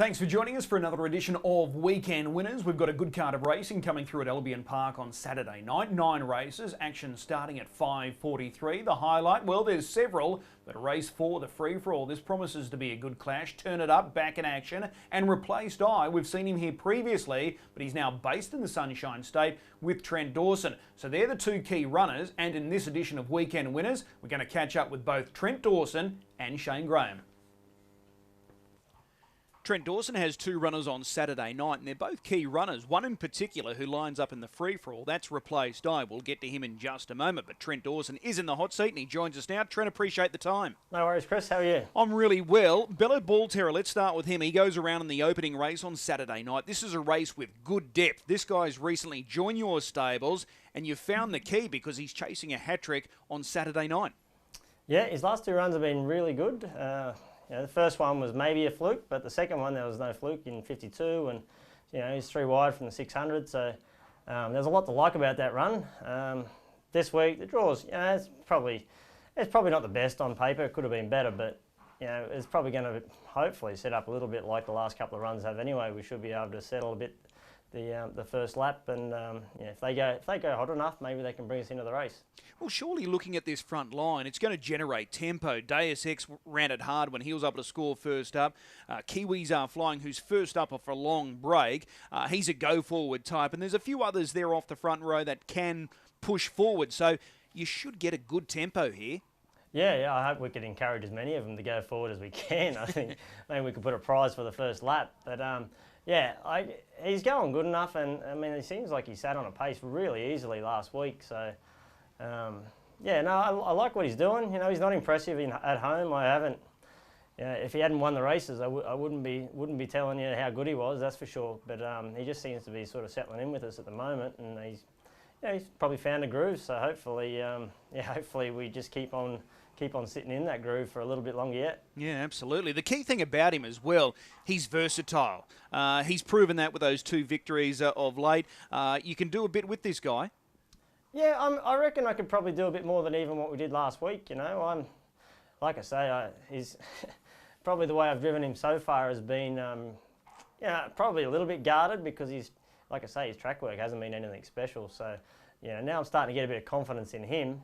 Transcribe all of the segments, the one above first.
Thanks for joining us for another edition of Weekend Winners. We've got a good card of racing coming through at Albion Park on Saturday night. 9 races, action starting at 5:43. The highlight, well, there's several, but race 4, the free-for-all. This promises to be a good clash. Turn It Up, back in action, and Replaced I. We've seen him here previously, but he's now based in the Sunshine State with Trent Dawson. So they're the two key runners, and in this edition of Weekend Winners, we're going to catch up with both Trent Dawson and Shane Graham. Trent Dawson has 2 runners on Saturday night, and they're both key runners. One in particular who lines up in the free-for-all, that's Replaced I. We'll get to him in just a moment, but Trent Dawson is in the hot seat, and he joins us now. Trent, appreciate the time. No worries, Chris. How are you? I'm really well. Bella Bull Terror, let's start with him. He goes around in the opening race on Saturday night. This is a race with good depth. This guy's recently joined your stables, and you've found the key because he's chasing a hat-trick on Saturday night. Yeah, his last 2 runs have been really good. The first one was maybe a fluke, but the second one there was no fluke in 52, and he's 3 wide from the 600. So there's a lot to like about that run. This week the draws, it's probably not the best on paper. It could have been better, but it's probably going to hopefully set up a little bit like the last couple of runs have anyway. We should be able to settle a bit the first lap, and if they go hot enough, maybe they can bring us into the race. Well, surely looking at this front line, it's going to generate tempo. Deus Ex ran it hard when he was able to score first up. Kiwis Are Flying, who's first up off a long break. He's a go-forward type, and there's a few others there off the front row that can push forward. So you should get a good tempo here. Yeah, I hope we could encourage as many of them to go forward as we can. I think maybe we could put a prize for the first lap, but he's going good enough, and I mean, it seems like he sat on a pace really easily last week. So, I like what he's doing. He's not impressive at home. I haven't. If he hadn't won the races, I wouldn't be telling you how good he was. That's for sure. But he just seems to be sort of settling in with us at the moment, and he's probably found a groove. So hopefully we just keep on sitting in that groove for a little bit longer yet. Yeah, absolutely. The key thing about him as well, he's versatile. He's proven that with those 2 victories of late. You can do a bit with this guy. Yeah, I reckon I could probably do a bit more than even what we did last week. I'm, like I say, he's probably the way I've driven him so far has been, probably a little bit guarded because he's, like I say, his track work hasn't been anything special. So, now I'm starting to get a bit of confidence in him.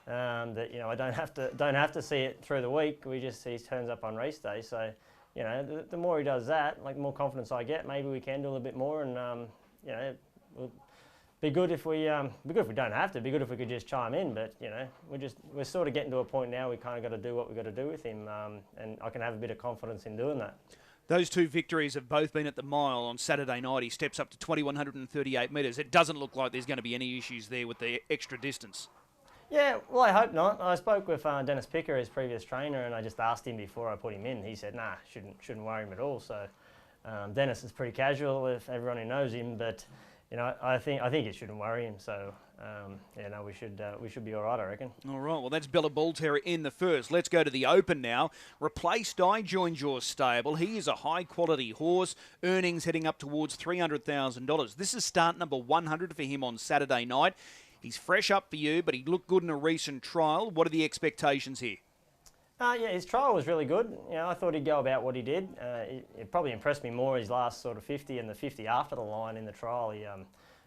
That I don't have to see it through the week. He turns up on race day. So the more he does that, like the more confidence I get, maybe we can do a little bit more. And it'll be good if we don't have to. Be good if we could just chime in. But we're sort of getting to a point now. We kind of got to do what we got to do with him, and I can have a bit of confidence in doing that. Those 2 victories have both been at the mile on Saturday night. He steps up to 2,138 metres. It doesn't look like there's going to be any issues there with the extra distance. Yeah, well, I hope not. I spoke with Dennis Picker, his previous trainer, and I just asked him before I put him in. He said, "Nah, shouldn't worry him at all." So Dennis is pretty casual, if everyone who knows him, but I think it shouldn't worry him. So we should be all right, I reckon. All right, well, that's Bella Bull Terror in the first. Let's go to the Open now. Replaced I joined your stable. He is a high-quality horse. Earnings heading up towards $300,000. This is start number 100 for him on Saturday night. He's fresh up for you, but he looked good in a recent trial. What are the expectations here? His trial was really good. I thought he'd go about what he did. It probably impressed me more his last sort of 50 and the 50 after the line in the trial.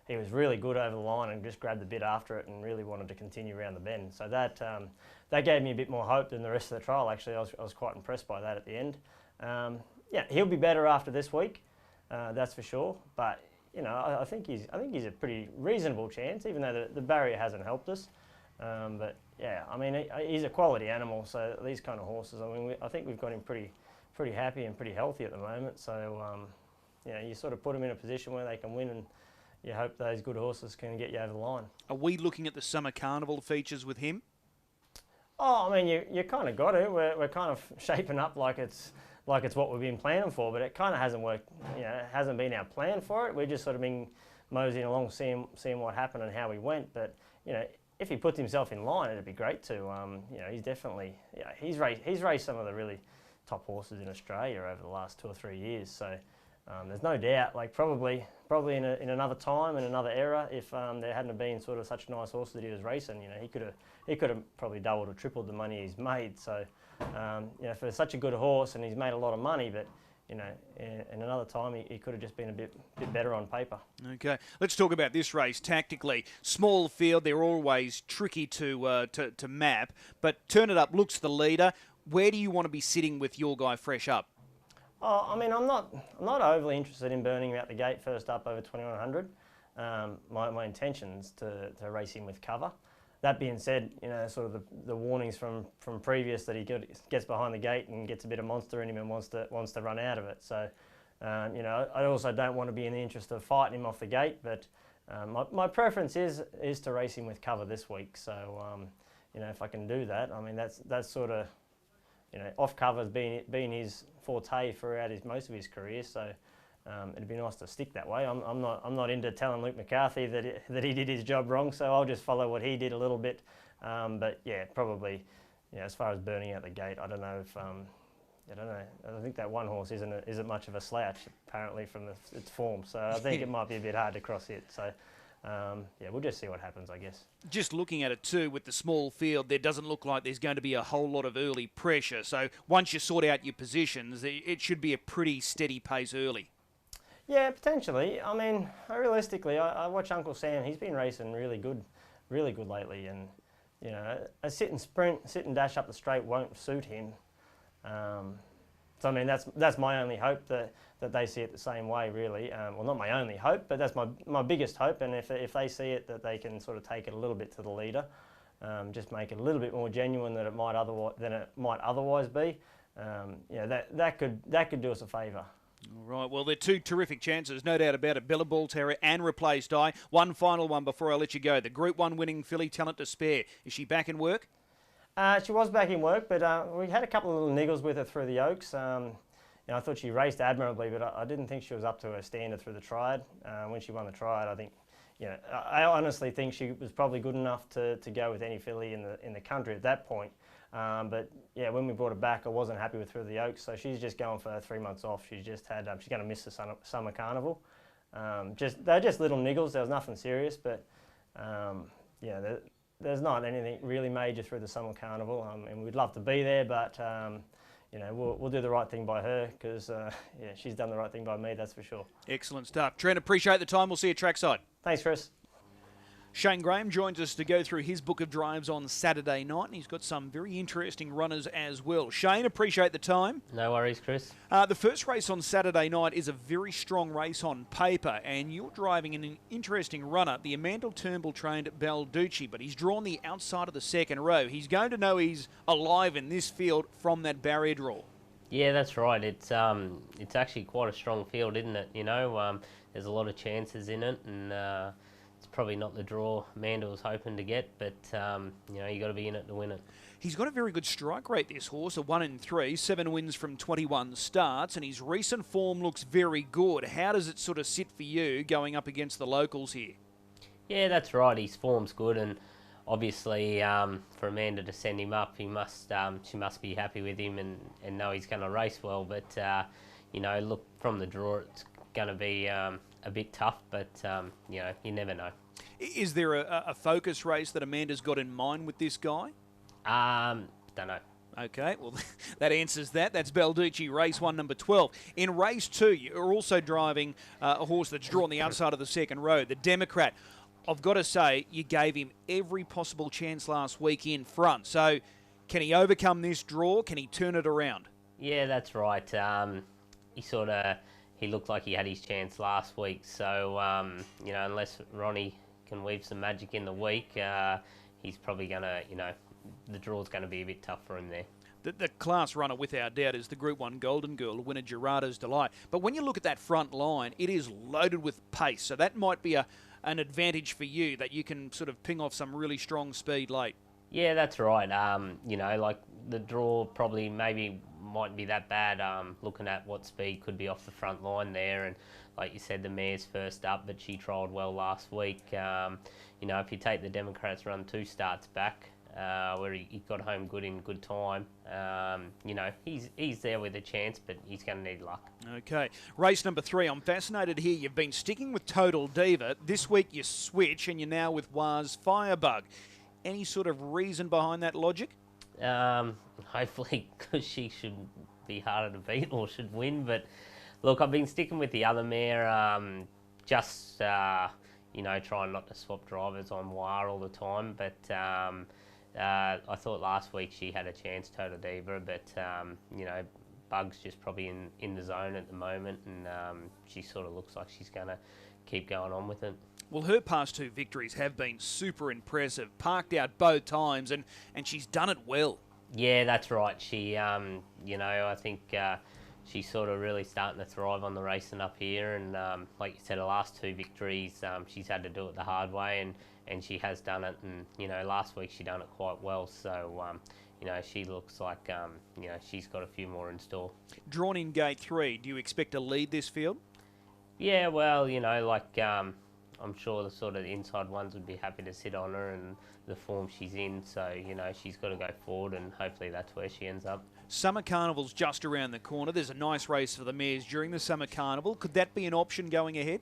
He was really good over the line and just grabbed a bit after it and really wanted to continue around the bend. So that gave me a bit more hope than the rest of the trial. Actually, I was quite impressed by that at the end. He'll be better after this week, that's for sure. But I think he's a pretty reasonable chance, even though the barrier hasn't helped us. He's a quality animal. So these kind of horses, I think we've got him pretty happy and pretty healthy at the moment. So you sort of put them in a position where they can win, and you hope those good horses can get you over the line. Are we looking at the summer carnival features with him? Oh, I mean, you kind of got to. We're kind of shaping up like it's what we've been planning for, but it kind of hasn't worked. It hasn't been our plan for it. We've just sort of been moseying along, seeing what happened and how we went. But if he puts himself in line, it'd be great to. He's definitely. He's raced some of the really top horses in Australia over the last 2 or 3 years. So there's no doubt. Like probably in another time, in another era, if there hadn't been sort of such nice horses that he was racing, he could have probably doubled or tripled the money he's made. So for such a good horse, and he's made a lot of money, but you know, and another time he could have just been a bit better on paper. Okay, let's talk about this race tactically. Small field, they're always tricky to map, but Turn It Up looks the leader. Where do you want to be sitting with your guy fresh up? Oh, I mean, I'm not overly interested in burning him out the gate first up over 2100. My intention's to race him with cover. That being said, you know, sort of the warnings from previous that he gets behind the gate and gets a bit of monster in him and wants to run out of it. So, you know, I also don't want to be in the interest of fighting him off the gate, but my preference is to race him with cover this week. So, you know, if I can do that, I mean, that's sort of, you know, off cover's been his forte throughout most of his career. So. It'd be nice to stick that way. I'm not into telling Luke McCarthy that he did his job wrong, so I'll just follow what he did a little bit. But yeah, probably, you know, as far as burning out the gate, I don't know if I don't know. I think that one horse isn't much of a slouch apparently from its form. So I think it might be a bit hard to cross it. So. Yeah, we'll just see what happens, I guess. Just looking at it too, with the small field, there doesn't look like there's going to be a whole lot of early pressure. So once you sort out your positions, it should be a pretty steady pace early. Yeah, potentially. I mean, realistically, I watch Uncle Sam. He's been racing really good lately, and you know, a sit and dash up the straight won't suit him. So I mean, that's my only hope that they see it the same way, really. Well, not my only hope, but that's my biggest hope. And if they see it, that they can sort of take it a little bit to the leader, just make it a little bit more genuine than it might otherwise be. You know, that could do us a favour. All right, well, they're two terrific chances, no doubt about it. Billabong Terrier and Replaced Eye. One final one before I let you go. The Group 1 winning filly, Talent to Spare. Is she back in work? She was back in work, but we had a couple of little niggles with her through the Oaks. You know, I thought she raced admirably, but I didn't think she was up to her standard through the triad. When she won the triad, I think, you know, I honestly think she was probably good enough to go with any filly in the country at that point. But yeah, when we brought her back, I wasn't happy with her through the Oaks, so she's just going for 3 months off. She's just had, she's going to miss the summer carnival. They're just little niggles. There was nothing serious, but yeah, there's not anything really major through the summer carnival, and we'd love to be there, but you know, we'll do the right thing by her because yeah, she's done the right thing by me, that's for sure. Excellent stuff. Trent, appreciate the time. We'll see you trackside. Thanks, Chris. Shane Graham joins us to go through his book of drives on Saturday night, and he's got some very interesting runners as well. Shane, appreciate the time. No worries, Chris. The first race on Saturday night is a very strong race on paper, and you're driving an interesting runner, the Amanda Turnbull-trained Balducci, but he's drawn the outside of the second row. He's going to know he's alive in this field from that barrier draw. Yeah, that's right. It's actually quite a strong field, isn't it? You know, there's a lot of chances in it, and it's probably not the draw Amanda was hoping to get, but you know, you got to be in it to win it. He's got a very good strike rate, this horse, a 1 in 3, 7 wins from 21 starts, and his recent form looks very good. How does it sort of sit for you going up against the locals here? Yeah, that's right. His form's good, and obviously for Amanda to send him up, she must be happy with him and know he's going to race well. But you know, look, from the draw, it's going to be a bit tough, but you know, you never know. Is there a focus race that Amanda's got in mind with this guy? Don't know. Okay, well, that answers that. That's Balducci, race 1, number 12. In race 2, you're also driving a horse that's drawn the outside of the second row, the Democrat. I've got to say, you gave him every possible chance last week in front. So, can he overcome this draw? Can he turn it around? Yeah, that's right. He looked like he had his chance last week. So, you know, unless Ronnie can weave some magic in the week, he's probably going to, you know, the draw's going to be a bit tough for him there. The class runner, without doubt, is the Group 1 Golden Girl, winner Gerardo's Delight. But when you look at that front line, it is loaded with pace. So that might be an advantage for you, that you can sort of ping off some really strong speed late. Yeah, that's right. You know, like the draw probably maybe mightn't be that bad, looking at what speed could be off the front line there. And like you said, the mare's first up, but she trialled well last week. You know, if you take the Democrats run 2 starts back, where he got home good in good time, you know, he's there with a chance, but he's going to need luck. Okay, race number 3. I'm fascinated here. You've been sticking with Total Diva. This week you switch and you're now with Waz Firebug. Any sort of reason behind that logic? Hopefully, because she should be harder to beat or should win. But look, I've been sticking with the other mare, just you know, trying not to swap drivers on wire all the time. But I thought last week she had a chance, Total Diva, but you know, Bug's just probably in the zone at the moment, and she sort of looks like she's going to keep going on with it. Well, her past 2 victories have been super impressive. Parked out both times, and she's done it well. Yeah, that's right. She, you know, I think she's sort of really starting to thrive on the racing up here. And like you said, her last 2 victories, she's had to do it the hard way, and she has done it. And, you know, last week she done it quite well. So, you know, she looks like, you know, she's got a few more in store. Drawn in gate 3, do you expect to lead this field? Yeah, well, you know, like I'm sure the sort of inside ones would be happy to sit on her and the form she's in. So, you know, she's got to go forward, and hopefully that's where she ends up. Summer Carnival's just around the corner. There's a nice race for the mares during the Summer Carnival. Could that be an option going ahead?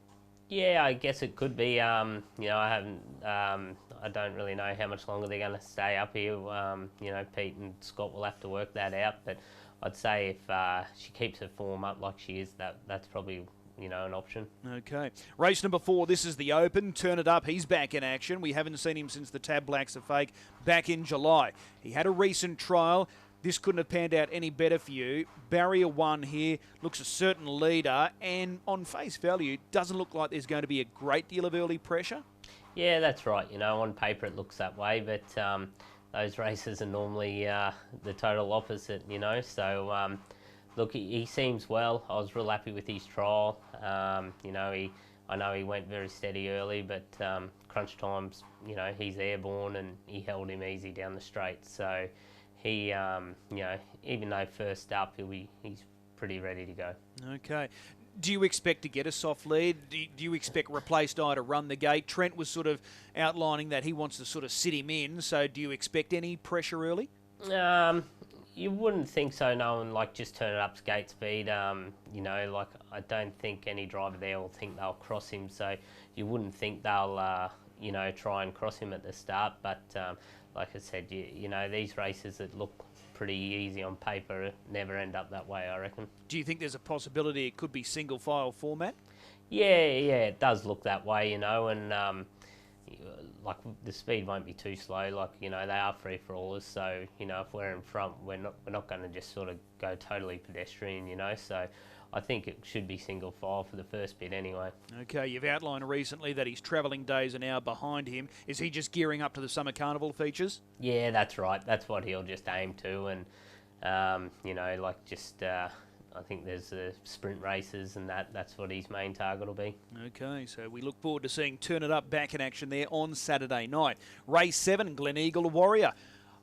Yeah, I guess it could be. You know, I haven't. I don't really know how much longer they're going to stay up here. You know, Pete and Scott will have to work that out. But I'd say if she keeps her form up like she is, that's probably, you know, an option. Okay. Race number 4, this is the Open. Turn It Up, he's back in action. We haven't seen him since the Tab Blacks are fake back in July. He had a recent trial. This couldn't have panned out any better for you. Barrier 1 here looks a certain leader, and on face value, doesn't look like there's going to be a great deal of early pressure. Yeah, that's right. You know, on paper it looks that way, but those races are normally the total opposite, you know. So, look, he seems well. I was real happy with his trial. You know, I know he went very steady early, but crunch times, you know, he's airborne, and he held him easy down the straight. So he, you know, even though first up, he's pretty ready to go. Okay. Do you expect to get a soft lead? Do you expect Replaced Eye to run the gate? Trent was sort of outlining that he wants to sort of sit him in. So do you expect any pressure early? You wouldn't think so, knowing like just Turn It Up's gate speed. You know, like I don't think any driver there will think they'll cross him. So you wouldn't think they'll, you know, try and cross him at the start. But like I said, you know, these races that look pretty easy on paper never end up that way, I reckon. Do you think there's a possibility it could be single file format? Yeah, it does look that way, you know, and like the speed won't be too slow. Like, you know, they are free for allers, so, you know, if we're in front, we're not going to just sort of go totally pedestrian, you know. So I think it should be single file for the first bit anyway. Okay, you've outlined recently that his travelling days are now behind him. Is he just gearing up to the Summer Carnival features? Yeah, that's right. That's what he'll just aim to, and you know, like just I think there's sprint races, and that's what his main target will be. Okay, so we look forward to seeing Turn It Up back in action there on Saturday night. Race 7, Glen Eagle Warrior.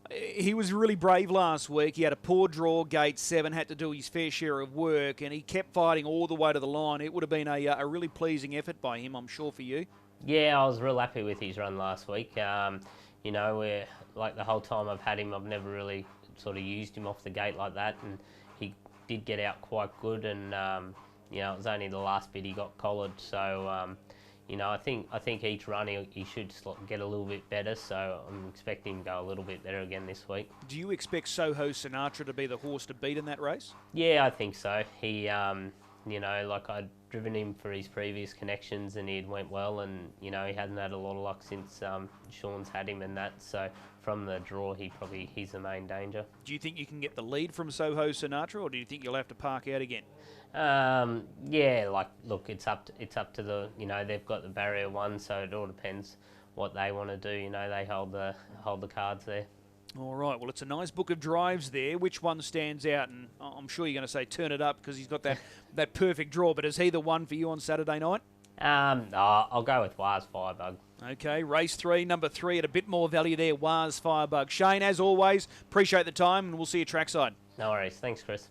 He was really brave last week. He had a poor draw, gate 7, had to do his fair share of work, and he kept fighting all the way to the line. It would have been a really pleasing effort by him, I'm sure, for you. Yeah, I was real happy with his run last week. You know, like the whole time I've had him, I've never really sort of used him off the gate like that, and he did get out quite good, and you know, it was only the last bit he got collared. So you know, I think each run he should get a little bit better. So I'm expecting him to go a little bit better again this week. Do you expect Soho Sinatra to be the horse to beat in that race? Yeah, I think so. He, you know, like I'd driven him for his previous connections, and he'd went well, and you know, he hadn't had a lot of luck since Sean's had him and that. So from the draw, he's the main danger. Do you think you can get the lead from Soho Sinatra, or do you think you'll have to park out again? Yeah, like look, it's up to the, you know, they've got the barrier 1, so it all depends what they want to do. You know, they hold the cards there. All right, well, it's a nice book of drives there. Which one stands out? And I'm sure you're going to say Turn It Up because he's got that perfect draw, but is he the one for you on Saturday night? I'll go with Waz Firebug. Okay, race 3, number 3 at a bit more value there, Waz Firebug. Shane, as always, appreciate the time, and we'll see you trackside. No worries. Thanks, Chris.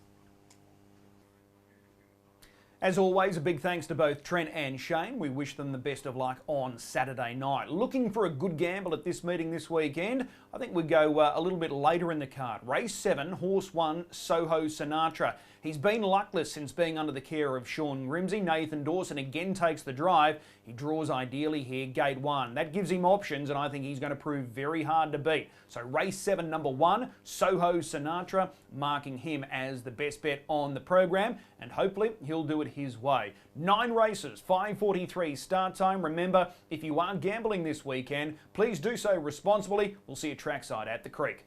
As always, a big thanks to both Trent and Shane. We wish them the best of luck on Saturday night. Looking for a good gamble at this meeting this weekend? I think we go a little bit later in the card. Race 7, Horse 1, Soho Sinatra. He's been luckless since being under the care of Sean Grimsey. Nathan Dawson again takes the drive. He draws ideally here, gate 1. That gives him options, and I think he's going to prove very hard to beat. So race 7, number 1, Soho Sinatra, marking him as the best bet on the program, and hopefully he'll do it his way. 9 races, 5:43 start time. Remember, if you are gambling this weekend, please do so responsibly. We'll see you trackside at the Creek.